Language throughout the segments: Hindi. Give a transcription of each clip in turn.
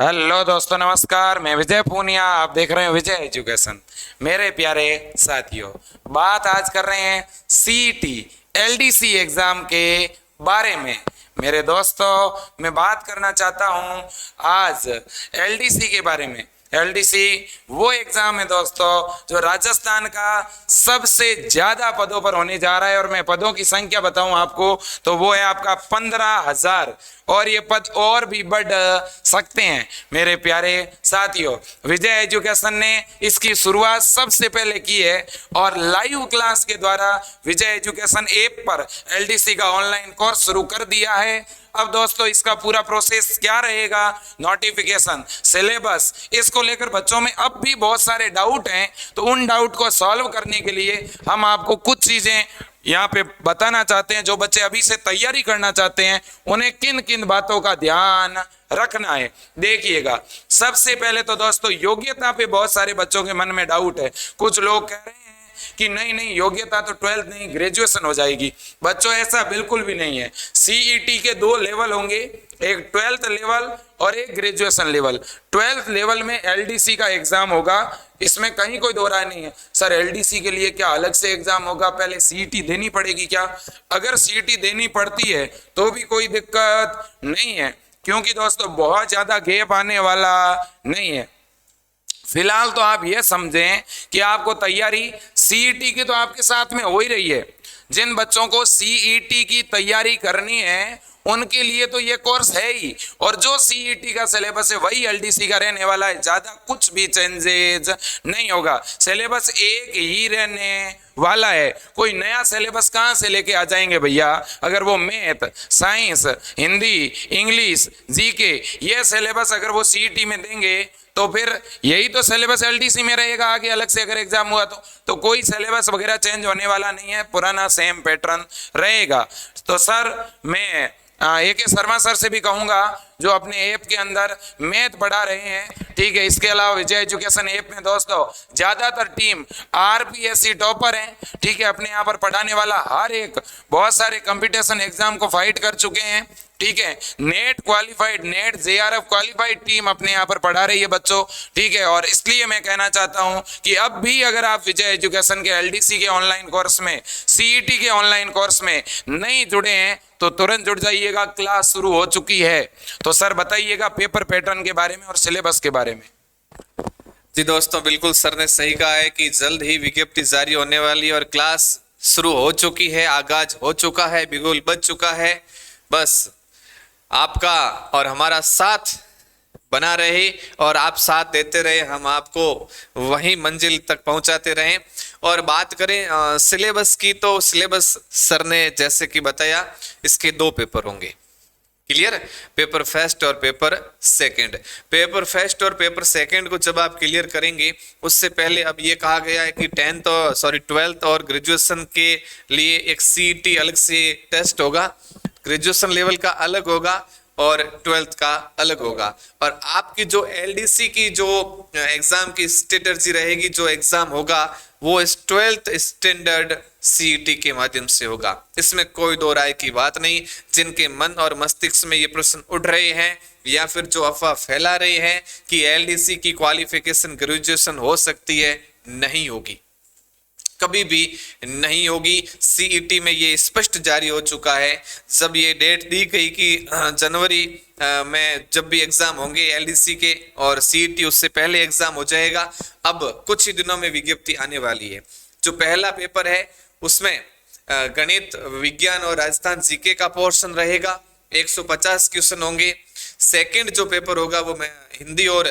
हेलो दोस्तों, नमस्कार। मैं विजय पूनिया, आप देख रहे हैं विजय एजुकेशन। मेरे प्यारे साथियों, बात आज कर रहे हैं सीईटी एलडीसी एग्जाम के बारे में। मेरे दोस्तों, मैं बात करना चाहता हूं आज एलडीसी के बारे में। एलडीसी वो एग्जाम है दोस्तों जो राजस्थान का सबसे ज्यादा पदों पर होने जा रहा है। और मैं पदों की संख्या बताऊं आपको तो वो है आपका 15,000, और ये पद और भी बढ़ सकते हैं। मेरे प्यारे साथियों, विजय एजुकेशन ने इसकी शुरुआत सबसे पहले की है और लाइव क्लास के द्वारा विजय एजुकेशन ऐप पर एलडीसी का ऑनलाइन कोर्स शुरू कर दिया है। अब दोस्तों, इसका पूरा प्रोसेस क्या रहेगा, नोटिफिकेशन, सिलेबस, इसको लेकर बच्चों में अब भी बहुत सारे डाउट हैं। तो उन डाउट को सॉल्व करने के लिए हम आपको कुछ चीजें यहाँ पे बताना चाहते हैं। जो बच्चे अभी से तैयारी करना चाहते हैं उन्हें किन किन बातों का ध्यान रखना है, देखिएगा। सबसे पहले तो दोस्तों, योग्यता पे बहुत सारे बच्चों के मन में डाउट है। कुछ लोग कह रहे हैं कि नहीं नहीं, योग्यता तो 12th नहीं, ग्रेजुएशन हो जाएगी। बच्चों, ऐसा बिल्कुल भी नहीं है। सीईटी के 2 लेवल होंगे, एक 12th लेवल और एक ग्रेजुएशन लेवल। 12th लेवल में एलडीसी का एग्जाम होगा, इसमें कहीं कोई दो राय नहीं है। सर, एलडीसी के लिए क्या अलग से एग्जाम होगा, पहले सीईटी देनी पड़ेगी क्या? अगर सीईटी देनी पड़ती है तो भी कोई दिक्कत नहीं है, क्योंकि दोस्तों बहुत ज्यादा गैप आने वाला नहीं है। फिलहाल तो आप ये समझें कि आपको तैयारी सीईटी की तो आपके साथ में हो ही रही है। जिन बच्चों को सीईटी की तैयारी करनी है उनके लिए तो ये कोर्स है ही, और जो सीईटी का सिलेबस है वही एलडीसी का रहने वाला है। ज्यादा कुछ भी चेंजेस नहीं होगा, सिलेबस एक ही रहने वाला है। कोई नया सिलेबस कहाँ से लेके आ जाएंगे भैया? अगर वो math, science, Hindi, English, GK, ये सिलेबस अगर वो सीईटी में देंगे तो फिर यही तो सिलेबस एलडीसी में रहेगा आगे अलग से अगर एग्जाम हुआ तो कोई सिलेबस वगैरह चेंज होने वाला नहीं है, पुराना सेम पैटर्न रहेगा। तो सर, मैं AK शर्मा सर से भी कहूंगा जो अपने ऐप के अंदर मैथ पढ़ा रहे हैं, ठीक है। इसके अलावा विजय एजुकेशन ऐप में दोस्तों ज्यादातर टीम आरपीएससी टॉपर है, ठीक है। अपने यहाँ पर पढ़ाने वाला हर एक बहुत सारे कंपटीशन एग्जाम को फाइट कर चुके हैं, ठीक है। Net qualified, net JRF qualified team अपने यहाँ पर पढ़ा रही है बच्चों, ठीक है। और इसलिए मैं कहना चाहता हूँ कि अब भी अगर आप विजय एजुकेशन के एलडीसी के ऑनलाइन कोर्स में, सीईटी के ऑनलाइन कोर्स में नहीं जुड़े हैं तो तुरंत जुड़ जाइएगा, क्लास शुरू हो चुकी है। तो सर बताइएगा पेपर पैटर्न के बारे में और सिलेबस के बारे में। जी दोस्तों, बिल्कुल सर ने सही कहा है कि जल्द ही विज्ञप्ति जारी होने वाली है और क्लास शुरू हो चुकी है, आगाज हो चुका है, बिगुल बज चुका है। बस आपका और हमारा साथ बना रहे और आप साथ देते रहे, हम आपको वही मंजिल तक पहुंचाते रहें। और बात करें सिलेबस की, तो सिलेबस सर ने जैसे कि बताया, इसके 2 पेपर होंगे। क्लियर? पेपर फर्स्ट और पेपर सेकंड। पेपर फर्स्ट और पेपर सेकंड को जब आप क्लियर करेंगे, उससे पहले अब ये कहा गया है कि 12th और ग्रेजुएशन के लिए एक सीईटी अलग से टेस्ट होगा, ग्रेजुएशन लेवल का अलग होगा और 12th का अलग होगा। और आपकी जो एलडीसी की जो एग्जाम की स्ट्रेटजी रहेगी, जो एग्जाम होगा वो इस 12th स्टैंडर्ड सीईटी के माध्यम से होगा। इसमें कोई दो राय की बात नहीं। जिनके मन और मस्तिष्क में ये प्रश्न उठ रहे हैं या फिर जो अफवाह फैला रहे हैं कि एलडीसी की क्वालिफिकेशन ग्रेजुएशन हो सकती है, नहीं होगी, कभी भी नहीं होगी। सीईटी में ये स्पष्ट जारी हो चुका है। जब ये डेट दी गई कि जनवरी में जब भी एग्जाम होंगे एलडीसी के और सीईटी उससे पहले एग्जाम हो जाएगा, अब कुछ ही दिनों में विज्ञप्ति आने वाली है। जो पहला पेपर है उसमें गणित, विज्ञान और राजस्थान जीके का पोर्शन रहेगा, 150 क्वेश्चन होंगे। सेकंड जो पेपर होगा वो हिंदी और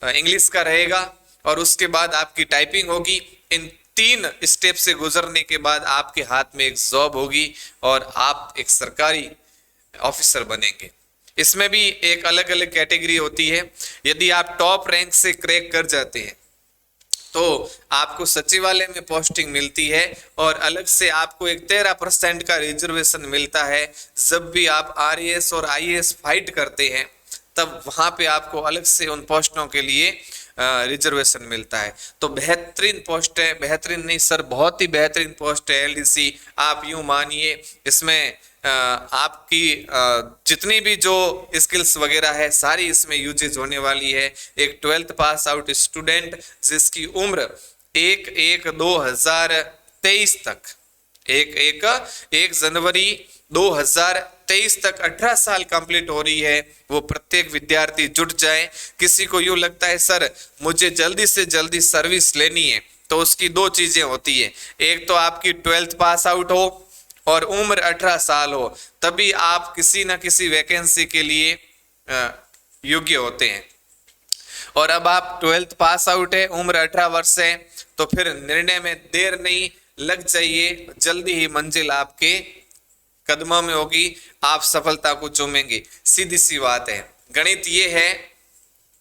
इंग्लिश का रहेगा, और उसके बाद आपकी टाइपिंग होगी। इन 3 स्टेप से गुजरने के बाद आपके हाथ में एक जॉब होगी और आप एक सरकारी ऑफिसर बनेंगे। इसमें भी एक अलग अलग कैटेगरी होती है। यदि आप टॉप रैंक से क्रैक कर जाते हैं तो आपको सचिवालय में पोस्टिंग मिलती है, और अलग से आपको एक 13% का रिजर्वेशन मिलता है। जब भी आप आरएएस और आईएएस फाइट करते हैं तब वहां पे आपको अलग से उन पोस्टों के लिए रिजर्वेशन मिलता है। तो बेहतरीन पोस्ट है, बेहतरीन नहीं सर बहुत ही बेहतरीन पोस्ट है एलडीसी। आप यूं मानिए इसमें आपकी जितनी भी जो स्किल्स वगैरह है सारी इसमें यूजेज होने वाली है। एक 12th पास आउट स्टूडेंट जिसकी उम्र 1/1/2023 तक 1 जनवरी 2023 तक 18 साल कंप्लीट हो रही है, वो प्रत्येक विद्यार्थी जुट जाए। किसी को यूं लगता है सर मुझे जल्दी से जल्दी सर्विस लेनी है, तो उसकी दो चीजें होती है, एक तो आपकी 12th पास आउट हो और उम्र 18 साल हो, तभी आप किसी ना किसी वैकेंसी के लिए योग्य होते हैं। और अब आप 12th पास आउट है, उम्र 18 वर्ष है, तो फिर निर्णय में देर नहीं, लग जाइए, जल्दी ही मंजिल आपके कदमों में होगी, आप सफलता को चूमेंगे। सीधी सी बात है। गणित ये है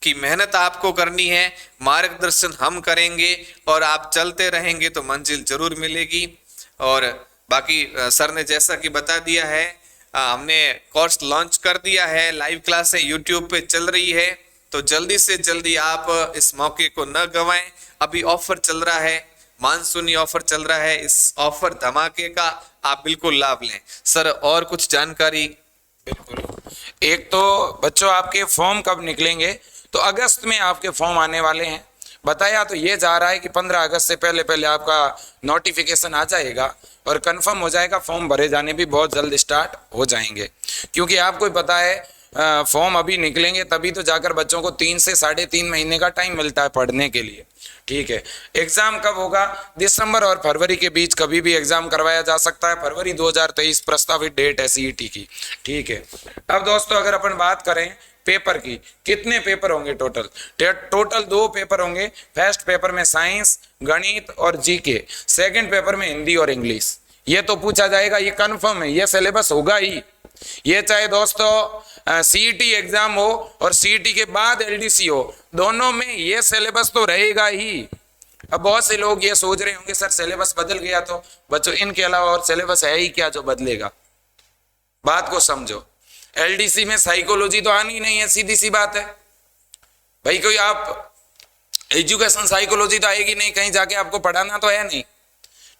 कि मेहनत आपको करनी है, मार्गदर्शन हम करेंगे और आप चलते रहेंगे तो मंजिल जरूर मिलेगी। और बाकी सर ने जैसा कि बता दिया है, हमने कोर्स लॉन्च कर दिया है, लाइव क्लासें यूट्यूब पे चल रही है, तो जल्दी से जल्दी आप इस मौके को न गंवाएं। अभी ऑफर चल रहा है, मानसूनी ऑफर चल रहा है, इस ऑफर धमाके का आप बिल्कुल लाभ लें। सर और कुछ जानकारी? बिल्कुल। एक तो बच्चों आपके फॉर्म कब निकलेंगे, तो अगस्त में आपके फॉर्म आने वाले हैं। बताया तो ये जा रहा है कि 15 अगस्त से पहले पहले आपका नोटिफिकेशन आ जाएगा और कंफर्म हो जाएगा, फॉर्म भरे जाने भी बहुत जल्द स्टार्ट हो जाएंगे। क्योंकि आपको ही पता है फॉर्म अभी निकलेंगे तभी तो जाकर बच्चों को 3 से 3.5 महीने का टाइम मिलता है पढ़ने के लिए। ठीक है, एग्जाम कब होगा? दिसंबर और फरवरी के बीच कभी भी एग्जाम करवाया जा सकता है। फरवरी 2023 प्रस्तावित डेट है सीईटी की। ठीक है, अब दोस्तों अगर अपन बात करें पेपर की, कितने पेपर होंगे टोटल? टोटल 2 पेपर होंगे। फर्स्ट पेपर में साइंस, गणित और जीके, सेकंड पेपर में हिंदी और इंग्लिश। ये तो पूछा जाएगा, ये कंफर्म है, ये सिलेबस होगा ही। ये चाहे दोस्तों सीईटी एग्जाम हो और सीईटी के बाद एलडीसी हो, दोनों में ये सिलेबस तो रहेगा ही। अब बहुत से लोग ये सोच रहे होंगे सर सिलेबस बदल गया, तो बच्चों इनके अलावा और सिलेबस है ही क्या जो बदलेगा? बात को समझो, एलडीसी में साइकोलॉजी तो आनी नहीं है, सीधी सी बात है भाई। कोई आप एजुकेशन साइकोलॉजी तो आएगी नहीं, कहीं जाके आपको पढ़ाना तो है नहीं।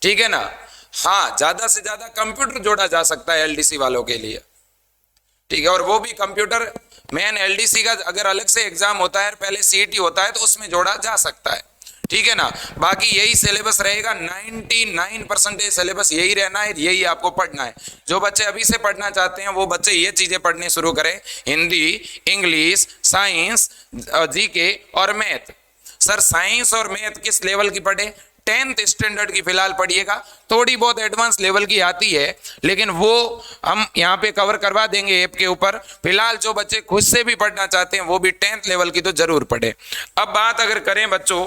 ठीक है ना? हाँ, ज्यादा से ज्यादा कंप्यूटर जोड़ा जा सकता है एलडीसी वालों के लिए। ठीक है, और वो भी कंप्यूटर मेन एलडीसी का अगर अलग से एग्जाम होता है, पहले सीईटी होता है, तो उसमें जोड़ा जा सकता है। ठीक है ना? बाकी यही सिलेबस रहेगा, 99% सिलेबस यही रहना है, यही आपको पढ़ना है। जो बच्चे अभी से पढ़ना चाहते हैं वो बच्चे ये चीजें पढ़ने शुरू करें, हिंदी, इंग्लिश, साइंस, जीके और मैथ। सर साइंस और मैथ किस लेवल की पढ़े? 10th स्टैंडर्ड की फिलहाल पढ़िएगा, थोड़ी बहुत एडवांस लेवल की आती है, लेकिन वो हम यहाँ पे कवर करवा देंगे ऐप के ऊपर। फिलहाल जो बच्चे खुद से भी पढ़ना चाहते हैं वो भी 10th लेवल की तो जरूर पढ़े। अब बात अगर करें बच्चों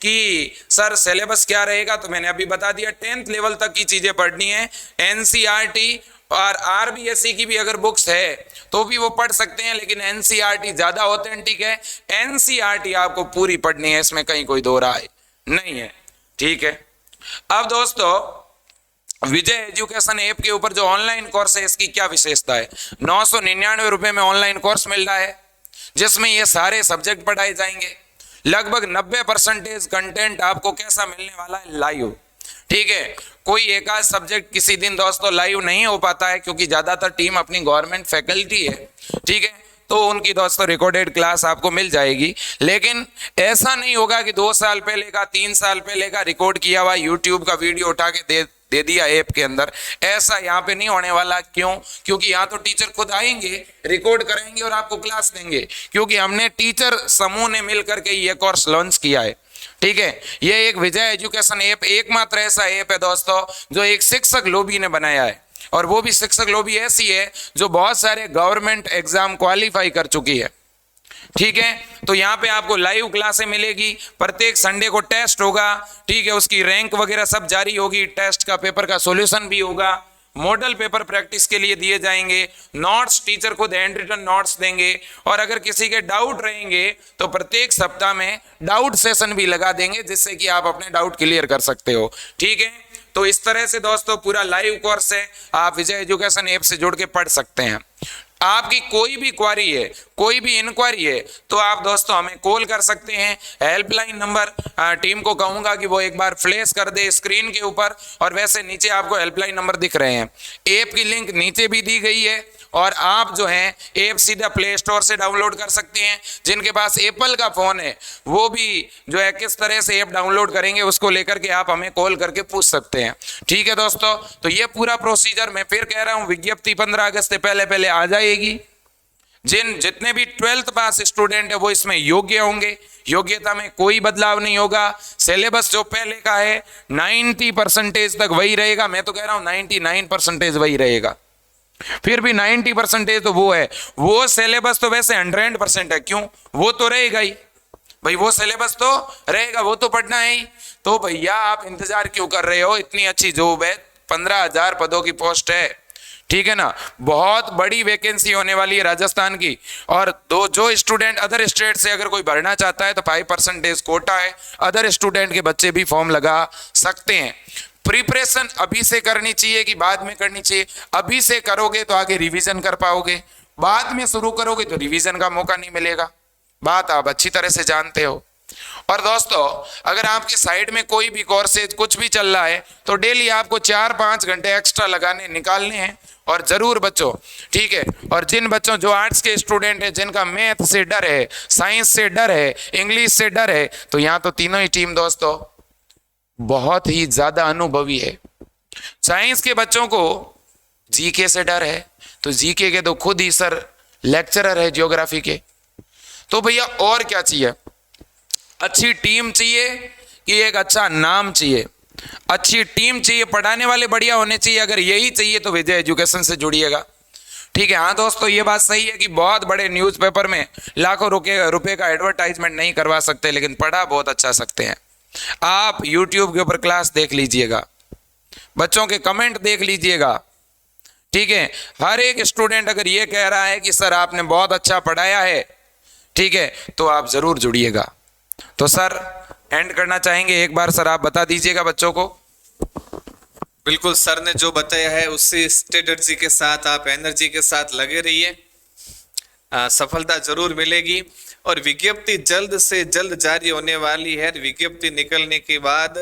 कि सर सिलेबस क्या रहेगा, तो मैंने अभी बता दिया, 10th लेवल तक की चीजें पढ़नी है। एनसीईआरटी और आरबीएसई की भी अगर बुक्स है तो भी वो पढ़ सकते हैं, लेकिन एनसीईआरटी ज्यादा ऑथेंटिक है। एनसीईआरटी आपको पूरी पढ़नी है, इसमें कहीं कोई दो राय नहीं है। ठीक है, अब दोस्तों विजय एजुकेशन ऐप के ऊपर जो ऑनलाइन कोर्स है इसकी क्या विशेषता है? 999 रुपए में ऑनलाइन कोर्स मिल रहा है, जिसमें ये सारे सब्जेक्ट पढ़ाए जाएंगे। लगभग 90% कंटेंट आपको कैसा मिलने वाला है? लाइव। ठीक है, कोई एक आध सब्जेक्ट किसी दिन दोस्तों लाइव नहीं हो पाता है, क्योंकि ज्यादातर टीम अपनी गवर्नमेंट फैकल्टी है। ठीक है, तो उनकी दोस्तों रिकॉर्डेड क्लास आपको मिल जाएगी, लेकिन ऐसा नहीं होगा कि 2 साल पहले का, 3 साल पहले का रिकॉर्ड किया हुआ यूट्यूब का वीडियो उठा के दे दिया ऐप के अंदर। ऐसा यहाँ पे नहीं होने वाला। क्यों? क्योंकि यहाँ तो टीचर खुद आएंगे, रिकॉर्ड करेंगे और आपको क्लास देंगे, क्योंकि हमने टीचर समूह ने मिल करके ये कोर्स लॉन्च किया है। ठीक है, ये एक विजय एजुकेशन ऐप एकमात्र ऐसा ऐप है दोस्तों जो एक शिक्षक लॉबी ने बनाया है, और वो भी शिक्षक लॉबी ऐसी है जो बहुत सारे गवर्नमेंट एग्जाम क्वालिफाई कर चुकी है। ठीक है, तो यहाँ पे आपको लाइव क्लासें मिलेगी, प्रत्येक संडे को टेस्ट होगा। ठीक है, उसकी रैंक वगैरह सब जारी होगी, टेस्ट का पेपर का सॉल्यूशन भी होगा, मॉडल पेपर प्रैक्टिस के लिए दिए जाएंगे, नोट्स टीचर खुद हैंड रिटन नोट्स देंगे, और अगर किसी के डाउट रहेंगे तो प्रत्येक सप्ताह में डाउट सेशन भी लगा देंगे, जिससे कि आप अपने डाउट क्लियर कर सकते हो। ठीक है, तो इस तरह से दोस्तों पूरा लाइव कोर्स है, आप विजय एजुकेशन ऐप से जुड़ के पढ़ सकते हैं। आपकी कोई भी क्वारी है, कोई भी इंक्वायरी है, तो आप दोस्तों हमें कॉल कर सकते हैं। हेल्पलाइन नंबर टीम को कहूंगा कि वो एक बार फ्लैश कर दे स्क्रीन के ऊपर, और वैसे नीचे आपको हेल्पलाइन नंबर दिख रहे हैं। ऐप की लिंक नीचे भी दी गई है, और आप जो है ऐप सीधा प्ले स्टोर से डाउनलोड कर सकते हैं। जिनके पास एप्पल का फ़ोन है वो भी जो है किस तरह से ऐप डाउनलोड करेंगे उसको लेकर के आप हमें कॉल करके पूछ सकते हैं। ठीक है दोस्तों, तो ये पूरा प्रोसीजर मैं फिर कह रहा हूँ, विज्ञप्ति 15 अगस्त से पहले पहले आ जाएगी। जितने भी 12th पास स्टूडेंट है वो इसमें योग्य होंगे, योग्यता में कोई बदलाव नहीं होगा। सिलेबस जो पहले का है 90% तक वही रहेगा, मैं तो कह रहा हूँ 99% वही रहेगा। फिर भी 90% तो वो है, वो सिलेबस तो वैसे 100% है, क्यों, वो तो रहेगा ही भाई, वो सिलेबस तो रहेगा, वो तो पढ़ना है ही। तो भैया आप इंतजार क्यों कर रहे हो, इतनी अच्छी जॉब है, 15,000 पदों की पोस्ट है, ठीक है ना, बहुत बड़ी वैकेंसी होने वाली है राजस्थान की। और जो स्टूडेंट अदर स्टेट से अगर कोई भरना चाहता है तो 5% कोटा है, अदर स्टूडेंट के बच्चे भी फॉर्म लगा सकते हैं। प्रिपरेशन अभी से करनी चाहिए कि बाद में करनी चाहिए? अभी से करोगे तो आगे रिवीजन कर पाओगे, बाद में शुरू करोगे तो रिवीजन का मौका नहीं मिलेगा, बात आप अच्छी तरह से जानते हो। और दोस्तों अगर आपके साइड में कोई भी कोर्सेज कुछ भी चल रहा है तो डेली आपको 4-5 घंटे एक्स्ट्रा निकालने हैं, और जरूर बच्चों, ठीक है। और जिन बच्चों जो आर्ट्स के स्टूडेंट हैं, जिनका मैथ से डर है, साइंस से डर है, इंग्लिश से डर है, तो यहाँ तो तीनों ही टीम दोस्तों बहुत ही ज्यादा अनुभवी है। साइंस के बच्चों को जीके से डर है, तो जीके के तो खुद ही सर लेक्चरर है ज्योग्राफी के। तो भैया और क्या चाहिए? अच्छी टीम चाहिए कि एक अच्छा नाम चाहिए? अच्छी टीम चाहिए, पढ़ाने वाले बढ़िया होने चाहिए। अगर यही चाहिए तो विजय एजुकेशन से जुड़िएगा, ठीक है। हाँ दोस्तों ये बात सही है कि बहुत बड़े न्यूज़पेपर में लाखों रुपए का एडवर्टाइजमेंट नहीं करवा सकते, लेकिन पढ़ा बहुत अच्छा सकते हैं। आप YouTube के ऊपर क्लास देख लीजिएगा, बच्चों के कमेंट देख लीजिएगा, ठीक है। हर एक स्टूडेंट अगर ये कह रहा है कि सर आपने बहुत अच्छा पढ़ाया है, ठीक है, तो आप जरूर जुड़िएगा। तो सर एंड करना चाहेंगे, एक बार सर आप बता दीजिएगा बच्चों को। बिल्कुल, सर ने जो बताया है उससे स्ट्रेटजी के साथ आप एनर्जी के साथ लगे रहिए, सफलता जरूर मिलेगी। और विज्ञप्ति जल्द से जल्द जारी होने वाली है। विज्ञप्ति निकलने के बाद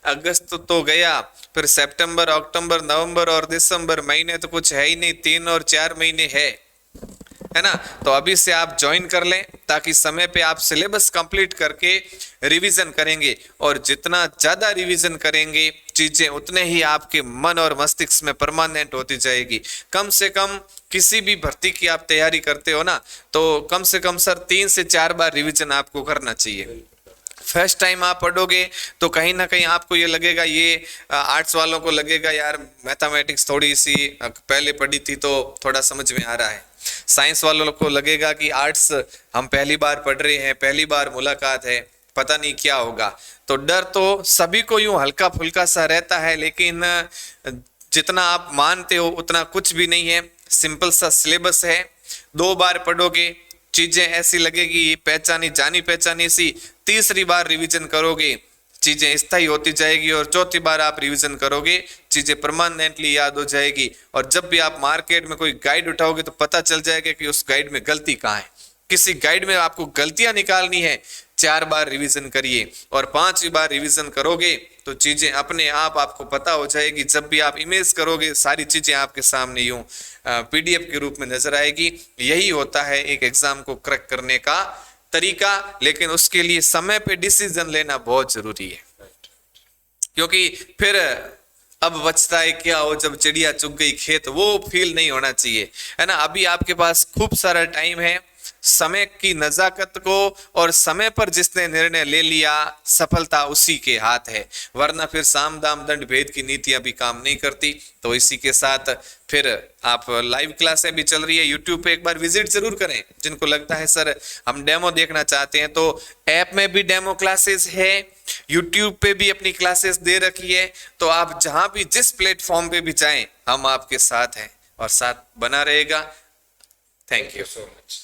अगस्त तो गया, फिर सितंबर, अक्टूबर, नवंबर और दिसंबर महीने तो कुछ है ही नहीं, 3 और 4 महीने है ना। तो अभी से आप ज्वाइन कर लें ताकि समय पे आप सिलेबस कंप्लीट करके रिवीजन करेंगे, और जितना ज्यादा रिवीजन करेंगे चीजें उतने ही आपके मन और मस्तिष्क में परमानेंट होती जाएगी। कम से कम किसी भी भर्ती की आप तैयारी करते हो ना, तो कम से कम सर 3 से 4 बार रिवीजन आपको करना चाहिए। फर्स्ट टाइम आप पढ़ोगे तो कहीं ना कहीं आपको ये लगेगा, ये आर्ट्स वालों को लगेगा यार मैथमेटिक्स थोड़ी सी पहले पढ़ी थी तो थोड़ा समझ में आ रहा है। साइंस वालों को लगेगा कि आर्ट्स हम पहली बार पढ़ रहे हैं, पहली बार मुलाकात है, पता नहीं क्या होगा। तो डर तो सभी को यूं हल्का फुल्का सा रहता है, लेकिन जितना आप मानते हो उतना कुछ भी नहीं है। सिंपल सा सिलेबस है, 2 बार पढ़ोगे चीजें ऐसी लगेगी पहचानी जानी पहचानी सी, तीसरी बार रिवीजन करोगे चीजें स्थायी होती जाएगी, और चौथी बार आप रिवीजन करोगे चीजें परमानेंटली याद हो जाएगी। और जब भी आप मार्केट में कोई गाइड उठाओगे तो पता चल जाएगा कि उस गाइड में गलती कहाँ है। किसी गाइड में आपको गलतियां निकालनी है, 4 बार रिवीजन करिए, और 5वीं बार रिवीजन करोगे तो चीजें अपने आप आपको पता हो जाएगी। जब भी आप इमेज करोगे सारी चीजें आपके सामने यूं PDF के रूप में नजर आएगी। यही होता है एक एग्जाम को क्रैक करने का तरीका, लेकिन उसके लिए समय पे डिसीजन लेना बहुत जरूरी है, क्योंकि फिर अब बचता है क्या हो जब चिड़िया चुग गई खेत, वो फील नहीं होना चाहिए, है ना। अभी आपके पास खूब सारा टाइम है, समय की नजाकत को और समय पर जिसने निर्णय ले लिया सफलता उसी के हाथ है, वरना फिर साम दाम दंड भेद की नीतियां भी काम नहीं करती। तो इसी के साथ फिर आप लाइव क्लासें भी चल रही है YouTube पे, एक बार विजिट जरूर करें। जिनको लगता है सर हम डेमो देखना चाहते हैं, तो ऐप में भी डेमो क्लासेस है, YouTube पे भी अपनी क्लासेस दे रखी है। तो आप जहां भी जिस प्लेटफॉर्म पे भी जाएं हम आपके साथ हैं और साथ बना रहेगा। Thank you so much.